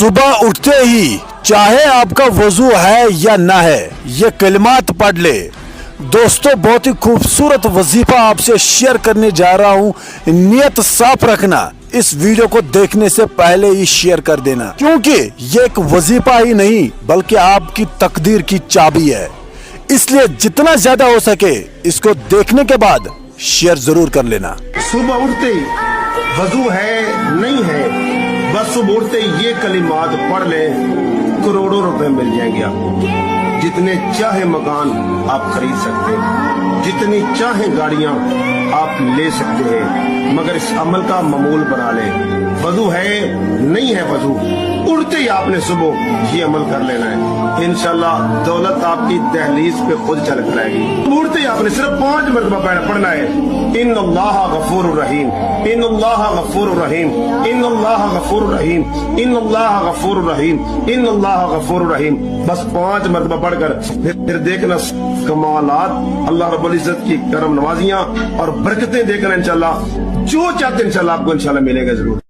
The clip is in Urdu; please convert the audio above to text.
صبح اٹھتے ہی چاہے آپ کا وضو ہے یا نہ ہے یہ کلمات پڑھ لے۔ دوستو بہت ہی خوبصورت وظیفہ آپ سے شیئر کرنے جا رہا ہوں، نیت صاف رکھنا، اس ویڈیو کو دیکھنے سے پہلے ہی شیئر کر دینا، کیونکہ یہ ایک وظیفہ ہی نہیں بلکہ آپ کی تقدیر کی چابی ہے، اس لیے جتنا زیادہ ہو سکے اس کو دیکھنے کے بعد شیئر ضرور کر لینا۔ صبح اٹھتے ہی وضو ہے نہیں ہے، بس صبح اٹھتے ہی یہ کلمات پڑھ لیں، کروڑوں روپے مل جائیں گے آپ کو۔ جتنے چاہے مکان آپ خرید سکتے ہیں، جتنی چاہے گاڑیاں آپ لے سکتے ہیں، مگر اس عمل کا معمول بنا لیں۔ وضو ہے نہیں ہے وضو، اٹھتے ہی آپ نے صبح یہ عمل کر لینا ہے، انشاءاللہ دولت آپ کی دہلیز پہ خود چلک رہے گی۔ اٹھتے ہی آپ نے صرف 5 مرتبہ پڑھنا ہے، ان اللہ غفور الرحیم، ان اللہ غفور الرحیم، ان اللہ غفور الرحیم، ان اللہ غفور الرحیم، ان اللہ غفور الرحیم، بس 5 مرتبہ پڑھ کر پھر دیکھنا کمالات، اللہ رب العزت کی کرم نوازیاں اور برکتیں دیکھنا، انشاءاللہ جو چاہتے ہیں انشاءاللہ آپ کو انشاءاللہ ملے گا ضرور۔